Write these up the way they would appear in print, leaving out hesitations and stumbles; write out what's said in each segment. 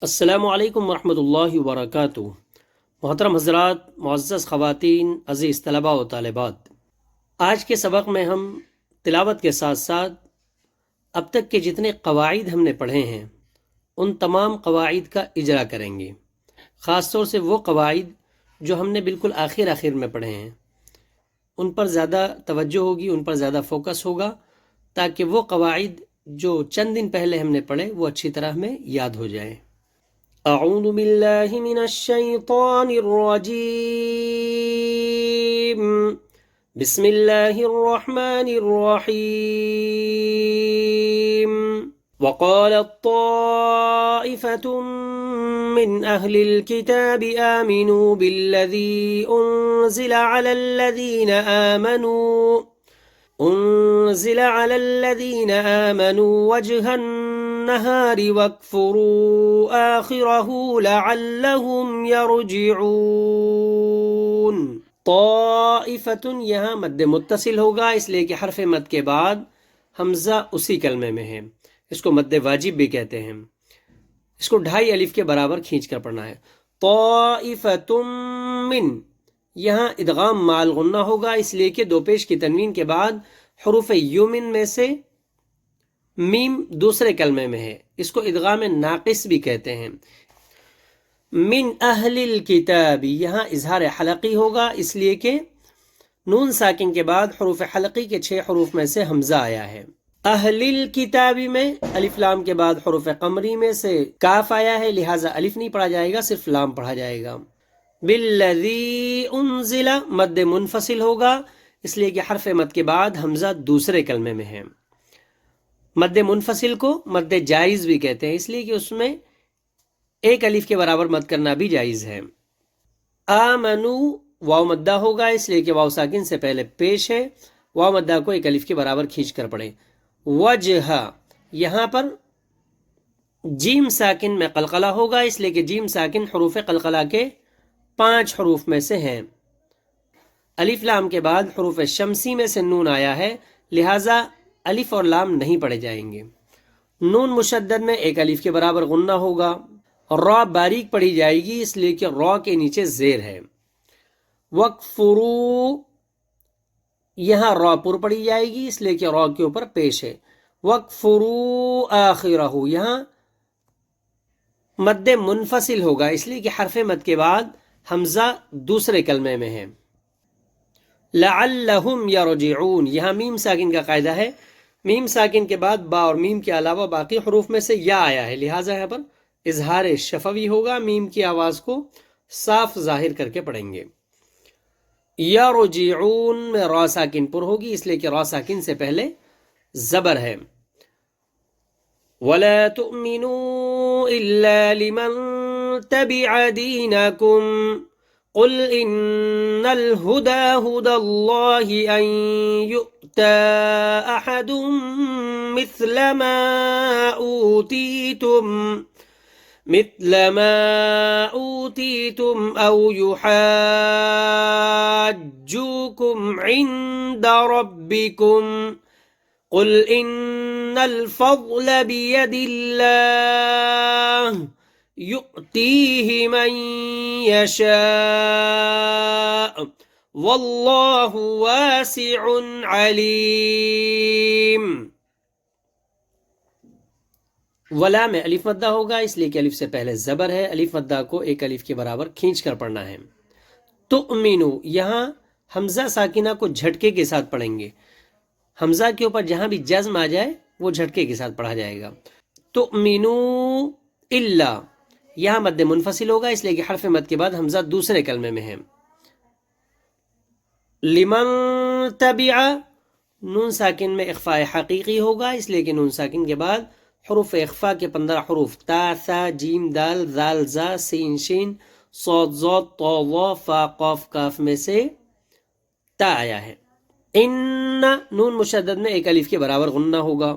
السلام علیکم ورحمۃ اللہ وبرکاتہ۔ محترم حضرات، معزز خواتین، عزیز طلباء و طالبات، آج کے سبق میں ہم تلاوت کے ساتھ ساتھ اب تک کے جتنے قواعد ہم نے پڑھے ہیں ان تمام قواعد کا اجرا کریں گے۔ خاص طور سے وہ قواعد جو ہم نے بالکل آخر میں پڑھے ہیں ان پر زیادہ توجہ ہوگی، ان پر زیادہ فوکس ہوگا، تاکہ وہ قواعد جو چند دن پہلے ہم نے پڑھے وہ اچھی طرح ہمیں یاد ہو جائیں۔ اعوذ باللہ من الشیطان الرجیم، بسم اللہ الرحمن الرحیم۔ وقالت طائفة من أهل الكتاب آمنوا بالذي أنزل على الذين آمنوا وجه النهار واكفروا آخره لعلهم يرجعون۔ طائفة یہاں مد متصل ہوگا، اس لیے کہ حرف مد کے بعد حمزہ اسی کلمے میں ہے، اس کو مد واجب بھی کہتے ہیں۔ اس کو 2.5 الف کے برابر کھینچ کر پڑھنا ہے۔ طائفة من، یہاں ادغام مال غنہ ہوگا، اس لیے کہ دو پیش کی تنوین کے بعد حروف یومن میں سے میم دوسرے کلمے میں ہے، اس کو ادغام ناقص بھی کہتے ہیں۔ من اہل الکتاب، یہاں اظہار حلقی ہوگا، اس لیے کہ نون ساکن کے بعد حروف حلقی کے 6 حروف میں سے حمزہ آیا ہے۔ اہل الکتابی میں الف لام کے بعد حروف قمری میں سے کاف آیا ہے، لہٰذا الف نہیں پڑھا جائے گا، صرف لام پڑھا جائے گا۔ بالذی انزل مد منفصل ہوگا، اس لیے کہ حرف مد کے بعد حمزہ دوسرے کلمے میں ہے۔ مد منفصل کو مد جائز بھی کہتے ہیں، اس لیے کہ اس میں 1 الف کے برابر مد کرنا بھی جائز ہے۔ آمنو واو مدہ ہوگا، اس لیے کہ واو ساکن سے پہلے پیش ہے، واو مدہ کو 1 الف کے برابر کھینچ کر پڑھیں۔ وجہ، یہاں پر جیم ساکن میں قلقلہ ہوگا، اس لیے کہ جیم ساکن حروف قلقلہ کے 5 حروف میں سے ہیں۔ الف لام کے بعد حروف شمسی میں سے نون آیا ہے، لہٰذا الف اور لام نہیں پڑھے جائیں گے۔ نون مشدد میں 1 الف کے برابر غنہ ہوگا، را باریک پڑھی جائے گی، اس لیے کہ را کے نیچے زیر ہے۔ وَكْفُرُوا، یہاں را پر پڑھی جائے گی، اس لیے کہ را کے اوپر پیش ہے۔ وَكْفُرُوا آخِرَهُ، یہاں مد منفصل ہوگا، اس لیے کہ حرف مد کے بعد حمزہ دوسرے کلمے میں ہے۔ لعلہم یرجعون، یہاں میم ساکن کا قاعدہ ہے، میم ساکن کے بعد با اور میم کے علاوہ باقی حروف میں سے یا آیا ہے، لہٰذا یہاں پر اظہار شفوی ہوگا، میم کی آواز کو صاف ظاہر کر کے پڑھیں گے۔ یرجعون میں را ساکن پر ہوگی، اس لیے کہ را ساکن سے پہلے زبر ہے۔ وَلَا تُؤْمِنُوا إِلَّا لِمَن تَبِعَ دِينَكُمْ قُلْ إِنَّ الْهُدَى هُدَى اللَّهِ أَن يُؤْتَى أَحَدٌ مِثْلَ ما أُوتِيتُمْ أَوْ يُحَاجُّوكُمْ عِندَ رَبِّكُمْ قُلْ إِنَّ الْفَضْلَ بِيَدِ اللَّهِ يُؤْتِيهِ مَن يَشَاءُ وَاللَّهُ وَاسِعٌ عَلِيمٌ۔ ولا میں الف مدہ ہوگا، اس لیے کہ الف سے پہلے زبر ہے، الف مدہ کو 1 الف کے برابر کھینچ کر پڑھنا ہے۔ تؤمنو، یہاں حمزہ ساکنہ کو جھٹکے کے ساتھ پڑھیں گے، حمزہ کے اوپر جہاں بھی جزم آ جائے وہ جھٹکے کے ساتھ پڑھا جائے گا۔ تؤمنو الا، یہاں مد منفصل ہوگا، اس لیے کہ حرف مد کے بعد حمزہ دوسرے کلمے میں ہے۔ لمن تبع، نون ساکن میں اخفاء حقیقی ہوگا، اس لیے کہ نون ساکن کے بعد حروف اخفاء کے 15 حروف تا، ثا، جیم، دال، ذال، زا، سین، شین، صاد، ضاد، طا، ظا، فا، قاف، کاف میں سے تا آیا ہے۔ ان، نون مشدد میں 1 الف کے برابر غنہ ہوگا۔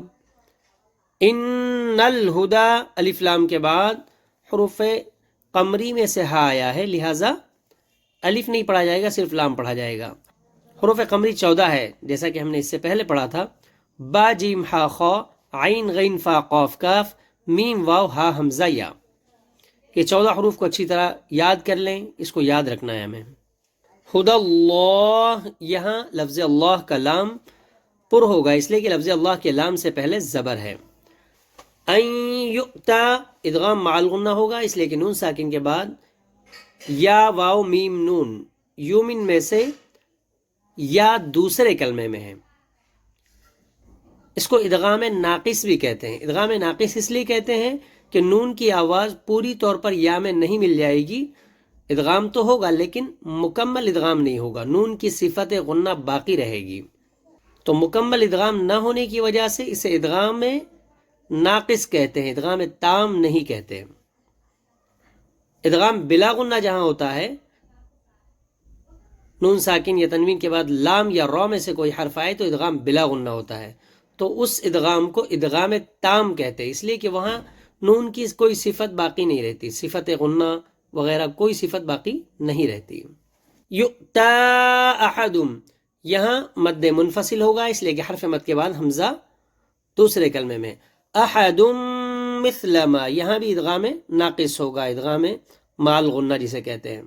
ان الہدا، الف لام کے بعد حروف قمری میں سے ہا آیا ہے، لہٰذا الف نہیں پڑھا جائے گا، صرف لام پڑھا جائے گا۔ حروف قمری 14 ہے، جیسا کہ ہم نے اس سے پہلے پڑھا تھا۔ با جیم ہا خا، عین غین فا قاف کاف، میم واو ہا حمزہ یا۔ یہ 14 حروف کو اچھی طرح یاد کر لیں، اس کو یاد رکھنا ہے ہمیں۔ ہدی اللہ، یہاں لفظ اللہ کا لام پر ہوگا اس لیے کہ لفظ اللہ کے لام سے پہلے زبر ہے۔ ان یؤتا، ادغام مع الغنہ ہوگا اس لیے کہ نون ساکن کے بعد یا واو میم نون یومن میں سے یا دوسرے کلمے میں ہے۔ اس کو ادغام ناقص بھی کہتے ہیں۔ ادغام ناقص اس لیے کہتے ہیں کہ نون کی آواز پوری طور پر یا میں نہیں مل جائے گی، ادغام تو ہوگا لیکن مکمل ادغام نہیں ہوگا، نون کی صفت غنہ باقی رہے گی۔ تو مکمل ادغام نہ ہونے کی وجہ سے اسے ادغام ناقص کہتے ہیں، ادغام تام نہیں کہتے۔ ادغام بلا غنہ جہاں ہوتا ہے، نون ساکن یا تنوین کے بعد لام یا را میں سے کوئی حرف آئے تو ادغام بلا غنہ ہوتا ہے، تو اس ادغام کو ادغام تام کہتے ہیں، اس لیے کہ وہاں نون کی کوئی صفت باقی نہیں رہتی، صفت غنہ وغیرہ کوئی صفت باقی نہیں رہتی۔ یؤتا احدم، یہاں مد منفصل ہوگا اس لیے کہ حرف مد کے بعد حمزہ دوسرے کلمے میں۔ احدم مثل ما، یہاں بھی ادغام ناقص ہوگا، ادغام مع الغنہ جسے کہتے ہیں۔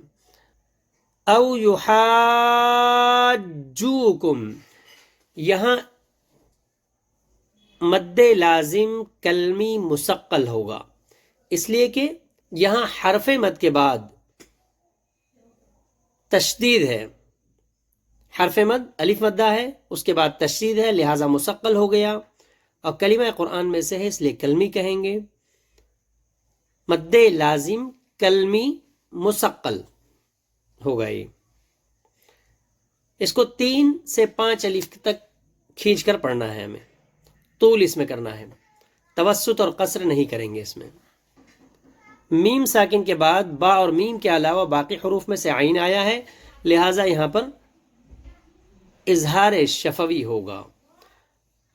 او یحاجوکم، یہاں مد لازم کلمی مثقل ہوگا اس لیے کہ یہاں حرف مد کے بعد تشدید ہے، حرف مد الف مدہ ہے، اس کے بعد تشدید ہے لہٰذا مثقل ہو گیا، اور کلمہ قرآن میں سے ہے اس لیے کلمی کہیں گے۔ مد لازم کلمی مثقل ہوگا یہ۔ اس کو 3 سے 5 الف تک کھینچ کر پڑھنا ہے ہمیں، طول اس میں کرنا ہے، توسط اور قصر نہیں کریں گے اس میں۔ میم ساکن کے بعد با اور میم کے علاوہ باقی حروف میں سے عین آیا ہے لہٰذا یہاں پر اظہار شفوی ہوگا۔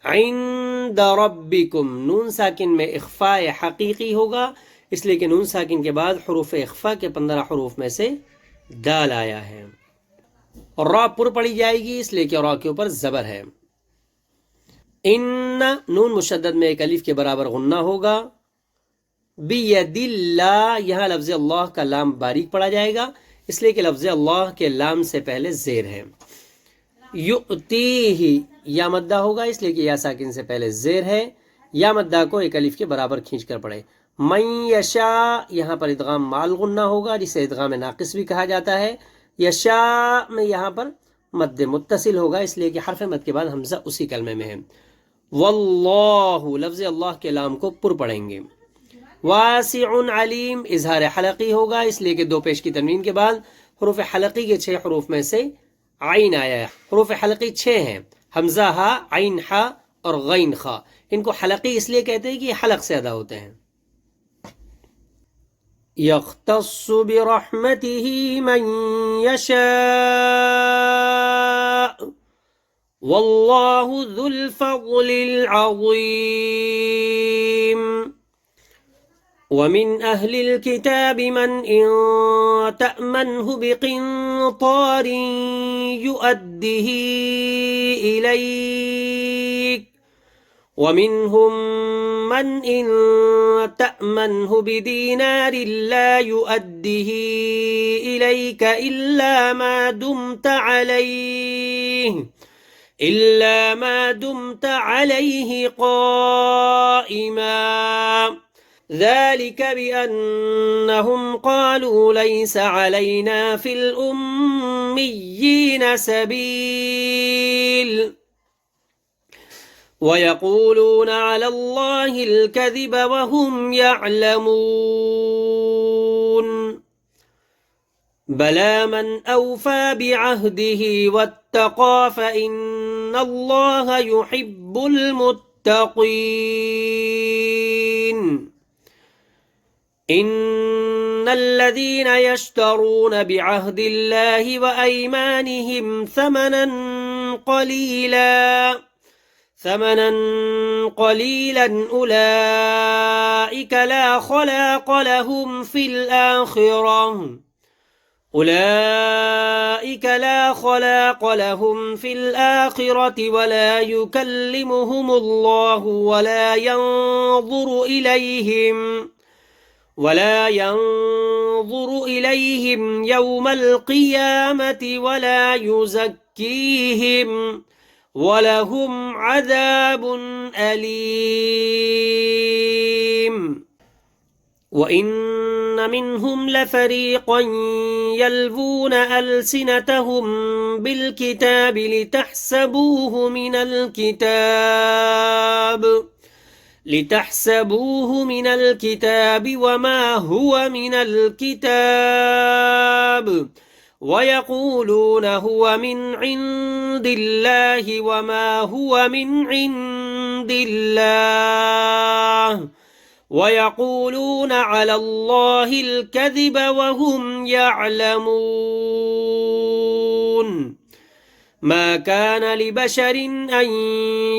عند ربکم، نون ساکن میں اخفاء حقیقی ہوگا اس لیے کہ نون ساکن کے بعد حروف اخفاء کے 15 حروف میں سے دال آیا ہے، اور را پر پڑی جائے گی اس لیے کہ را کے اوپر زبر ہے۔ ان، نون مشدد میں ایک الف کے برابر غنہ ہوگا۔ بید اللہ، یہاں لفظ اللہ کا لام باریک پڑا جائے گا اس لیے کہ لفظ اللہ کے لام سے پہلے زیر ہے۔ یؤتیہ، یا مدہ ہوگا اس لیے کہ یا ساکن سے پہلے زیر ہے، یا مدہ کو ایک الف کے برابر کھینچ کر پڑھے۔ من یشاء، یہاں پر ادغام مع الغنہ ہوگا جسے ادغام ناقص بھی کہا جاتا ہے۔ یشاء میں یہاں پر مد متصل ہوگا اس لیے کہ حرف مد کے بعد حمزہ اسی کلمے میں ہے۔ واللہ، لفظ اللہ کے لام کو پر پڑھیں گے۔ واسع علیم، اظہار حلقی ہوگا اس لیے کہ 2 پیش کی تنوین کے بعد حروف حلقی کے 6 حروف میں سے عین آیا ہے۔ حروف حلقی 6 ہیں، حمزہ ہا، عین ہا اور غین خا۔ ان کو حلقی اس لیے کہتے ہیں کہ یہ حلق سے ادا ہوتے ہیں۔ یختص برحمتہ من یشاء واللہ ذو الفضل العظیم۔ ومن أهل الكتاب من إن تأمنه بقنطار يؤده إليك ومنهم من إن تأمنه بدينار لا يؤده إليك إلا ما دمت عليه قائما ذلك بأنهم قالوا ليس علينا في الأميين سبيل ويقولون على الله الكذب وهم يعلمون بلى من أوفى بعهده واتقى فإن الله يحب المتقين إن الذين يشترون بعهد الله وأيمانهم ثمنا قليلا أولئك لا خلاق لهم في الآخرة ولا يكلمهم الله ولا ينظر إليهم يوم القيامة ولا يزكيهم ولهم عذاب أليم وإن منهم لفريقا يلوون ألسنتهم بالكتاب لتحسبوه من الكتاب وما هو من الكتاب ويقولون هو من عند الله وما هو من عند الله ويقولون على الله الكذب وهم يعلمون ما كان لبشر أن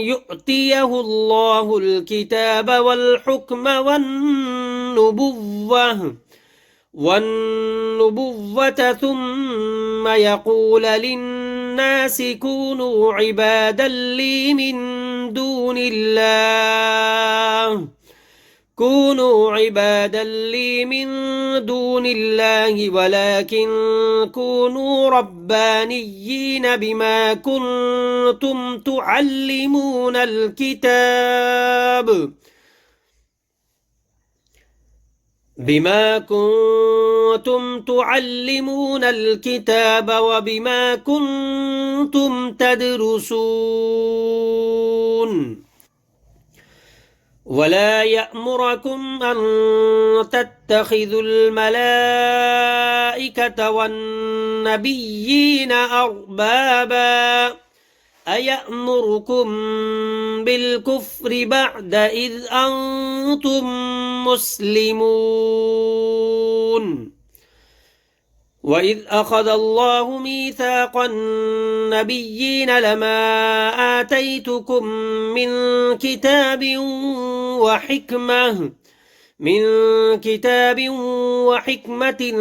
يؤتيه الله الكتاب والحكم والنبوة ثم يقول للناس كونوا عبادا لي من دون الله ولكن كونوا ربانيين بما كنتم تعلمون الكتاب وبما كنتم تدرسون ولا يأمركم أن تتخذوا الملائكة والنبيين أربابا أيأمركم بالكفر بعد إذ أنتم مسلمون وإذ أخذ الله ميثاق النبيين لما آتيتكم من كتاب وحكمة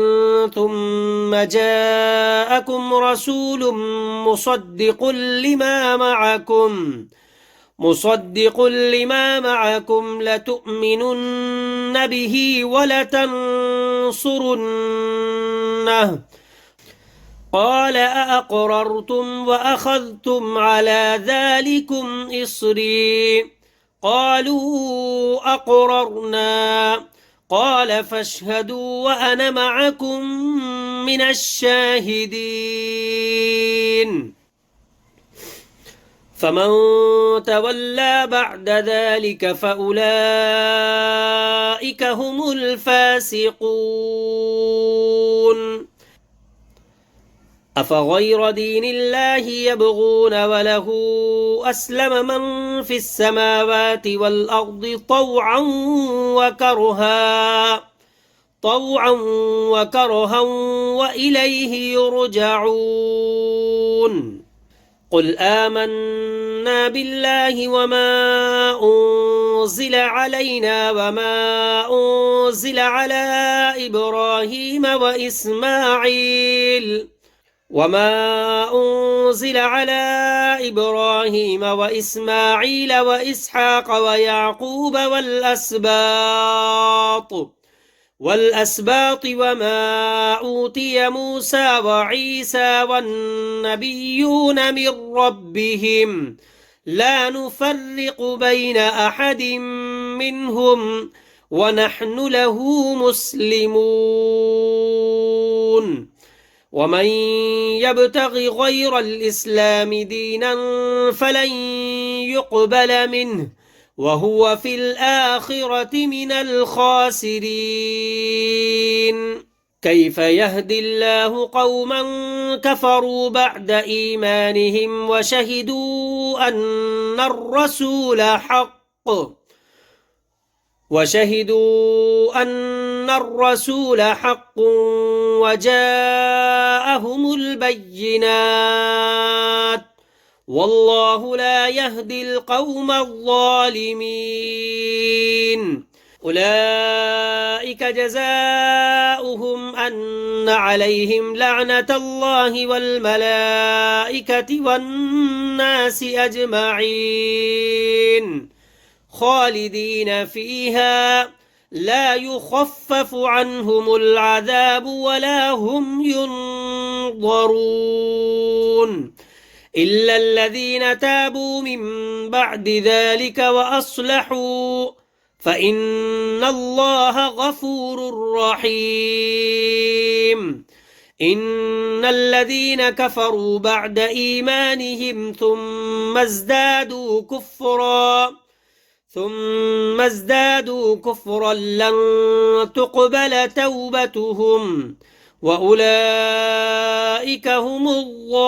ثم جاءكم رسول مصدق لما معكم لتؤمنن به ولتنصرنه قال أأقررتم وأخذتم على ذلكم إصري قالوا أقررنا قال فاشهدوا وأنا معكم من الشاهدين فمن تولى بعد ذلك فأولئك هم الفاسقون أفغير دين الله يبغون وله أسلم من في السماوات والأرض طوعا وكرها وإليه يرجعون قل آمنا بالله وما أنزل علينا وما أنزل على إبراهيم وإسماعيل وإسحاق ويعقوب والأسباط وما أوتي موسى وعيسى والنبيون من ربهم لا نفرق بين أحد منهم ونحن له مسلمون ومن يبتغ غير الإسلام دينا فلن يقبل منه وهو في الآخرة من الخاسرين كيف يهدي الله قوما كفروا بعد إيمانهم وشهدوا أن الرسول حق وجاءهم البينات والله لا يهدي القوم الظالمين أولئك جزاؤهم أن عليهم لعنة الله والملائكة والناس أجمعين خالدين فيها لا يخفف عنهم العذاب ولا هم ينظرون إلا الذين تابوا من بعد ذلك وأصلحوا فإن الله غفور رحيم إن الذين كفروا بعد إيمانهم ثم ازدادوا كفرا لن تقبل توبتهم وأولئك هم الضالون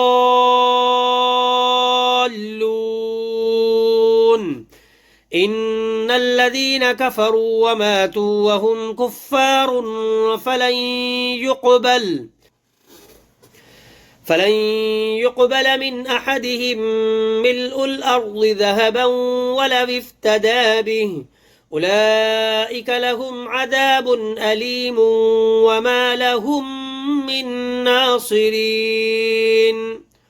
إن الذين كفروا وماتوا وهم كفار فلن يقبل من أحدهم ملء الأرض ذهبا ولو افتدى به أولئك لهم عذاب أليم وما لهم من नासिरीन।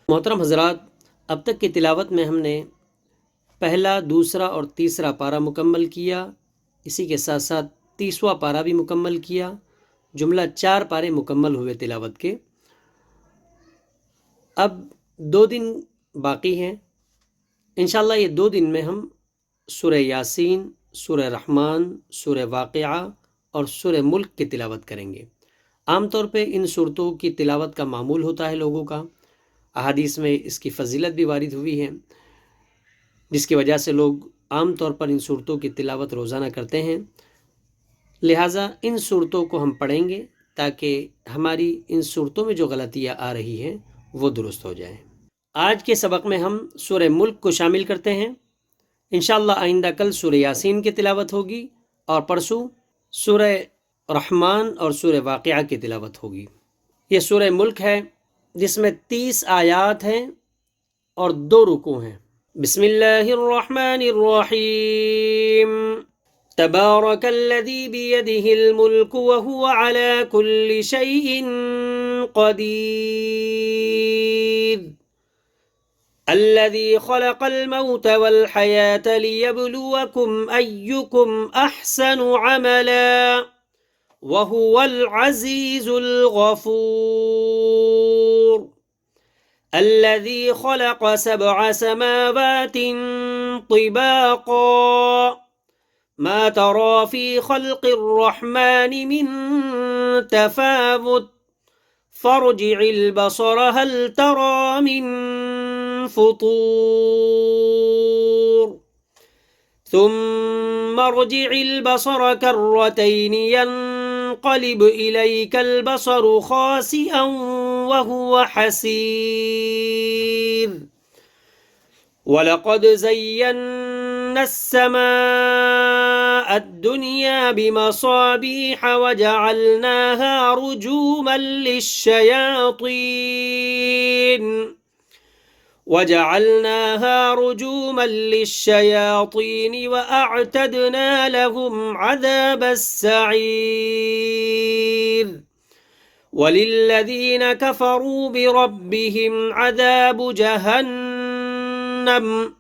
मोहतरम हज़रात, अब तक की तिलावत में हमने पहला, दूसरा और तीसरा पारा मुकम्मल किया। इसी के साथ साथ 30वां पारा भी मुकम्मल किया। जुमला 4 पारे मुकम्मल हुए तिलावत के। अब 2 दिन बाकी हैं। इंशाअल्लाह ये 2 दिन में हम सूरह यासीन, सूरह रहमान, सूरह वाक़िआ और सूरह मुल्क की तिलावत करेंगे। आमतौर पे इन सूरतों की तिलावत का मामूल होता है लोगों का। अहादीस में इसकी फ़जीलत भी वारिद हुई है, जिसकी वजह से लोग आम तौर पर इन सूरतों की तिलावत रोज़ाना करते हैं। लिहाजा इन सूरतों को हम पढ़ेंगे ताकि हमारी इन सूरतों में जो गलतियाँ आ रही हैं वो दुरुस्त हो जाएं। आज के सबक में हम सूरह मुल्क को शामिल करते हैं। इंशाअल्लाह आइंदा कल सूरह यासीन की तिलावत होगी और परसों सूरह रहमान और सूरह वाक़िआ की तिलावत होगी। ये सूरह मुल्क है जिसमें 30 आयात हैं और 2 रुकू हैं। बिस्मिल्लाहिर्रहमानिर्रहीम। तबारकल्लज़ी बियदिहिल मुल्क व हुवा अला कुल्लि शैइन क़दीर। अल्लज़ी ख़लक़ल मौत वल हयात लियब्लुवकुम अय्युकुम अहसनु अमला वहुवल अज़ीज़ुल गफ़ूर। अल्लज़ी ख़लक़ सबअ समावातिन तिबाक़ा मा तरा फ़ी ख़ल्क़िर रहमानि मिन तफ़ावुत फ़र्जि'िल बसर हल तरा मिन फ़ुतूर ثم ارجع البصر كرتين ينقلب إليك البصر خاسئا وهو حسير ولقد زينا السماء الدنيا بمصابيح وجعلناها رجوما للشياطين وأعتدنا لهم عذاب السعير وللذين كفروا بربهم عذاب جهنم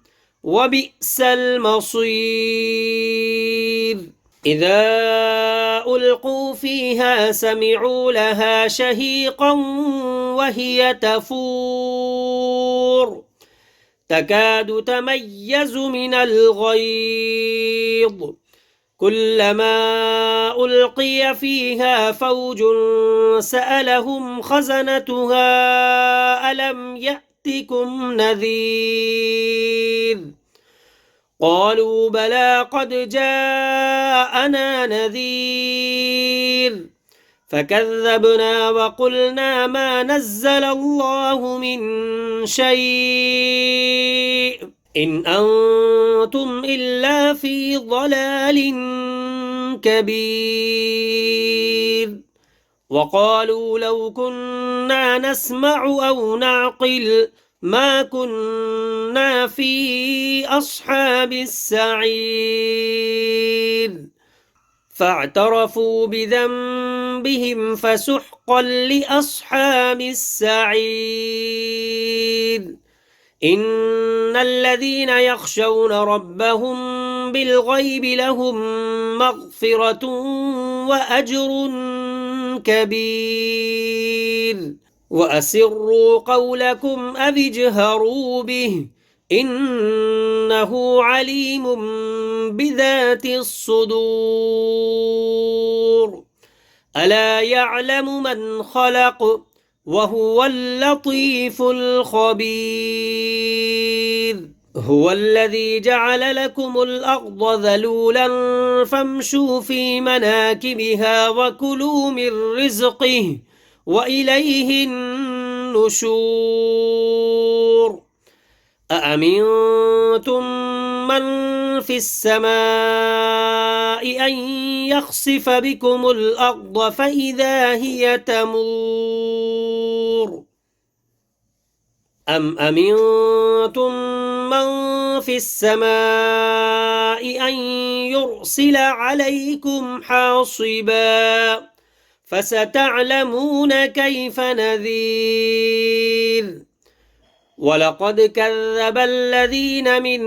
وبئس المصير إذا ألقوا فيها سمعوا لها شهيقا وهي تفور تكاد تميز من الغيظ كلما ألقي فيها فوج سألهم خزنتها ألم يأتكم نذير قالوا بلى قد جاءنا نذير فكذبنا وقلنا ما نزل الله من شيء إن أنتم إلا في ضلال كبير وقالوا لو كنا نسمع أو نعقل ما كنا في أصحاب السعير فاعترفوا بذنبهم فسحقا لأصحاب السعير إن الذين يخشون ربهم بالغيب لهم مغفرة وأجر كبير وأسروا قولكم أو اجهروا به إنه عليم بذات الصدور ألا يعلم من خلق وهو اللطيف الخبير هو الذي جعل لكم الأرض ذلولا فامشوا في مناكبها وكلوا من رزقه وإليه النشور أأمنتم من في السماء أن يخسف بكم الأرض فإذا هي تمور أم أمنتم من في السماء أن يرسل عليكم حاصبا فستعلمون كيف نذير ولقد كذب الذين من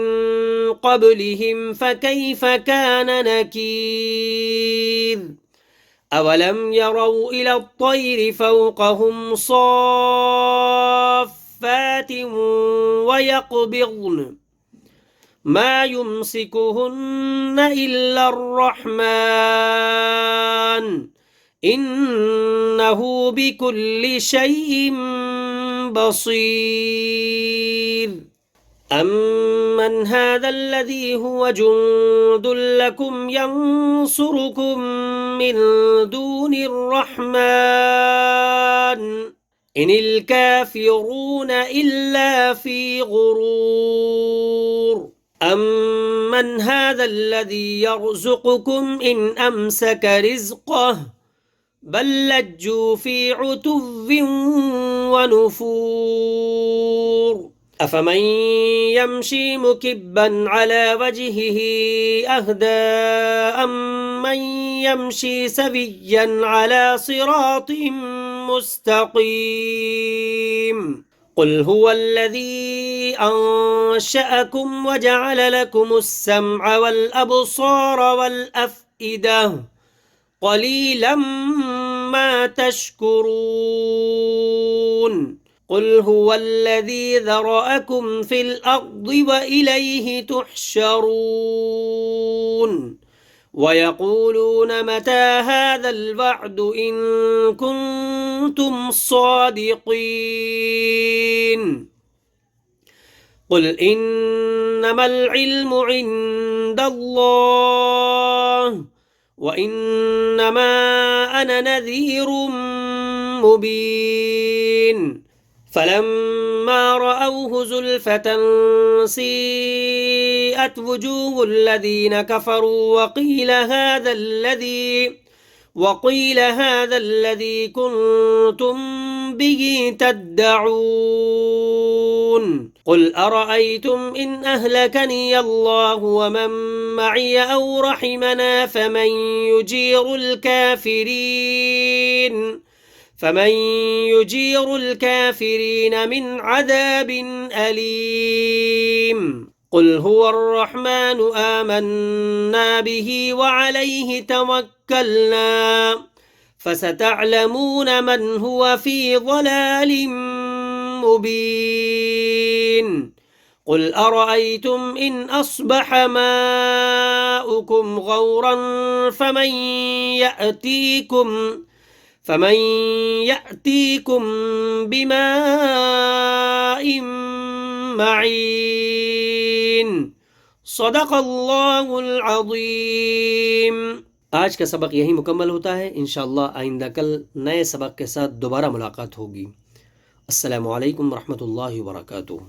قبلهم فكيف كان نكير أولم يروا إلى الطير فوقهم صافات ويقبضن ما يمسكهن إلا الرحمن إنه بكل شيء بصير أمن هذا الذي هو جند لكم ينصركم من دون الرحمن إن الكافرون إلا في غرور أمن هذا الذي يرزقكم إن أمسك رزقه بل لجوا في عتو ونفور أفمن يمشي مكبا على وجهه أهدى أمن يمشي سويا على صراط مستقيم قل هو الذي أنشأكم وجعل لكم السمع والأبصار والأفئدة قليلا ما تشكرون قل هو الذي ذرأكم في الأرض وإليه تحشرون ويقولون متى هذا الوعد إن كنتم صادقين قل إنما العلم عند الله وإنما أنا نذير مبين فلما رأوه زلفة سيئت وجوه الذين كفروا وقيل هذا الذي كنتم به تدعون قل أرأيتم إن أهلكني الله ومن معي أو رحمنا فمن يجير الكافرين من عذاب أليم قل هو الرحمن آمنا به وعليه توكلنا فستعلمون من هو في ضلال مبين قل أرأيتم إن أصبح ماؤكم غورا فمن يأتيكم بماء معين صدق الله العظيम। आज का सबक यही मुकम्मल होता है। इंशाअल्लाह आइंदा कल नए सबक के साथ दोबारा मुलाकात होगी। अस्सलामु अलैकुम रहमतुल्लाहि व बरकातुहू।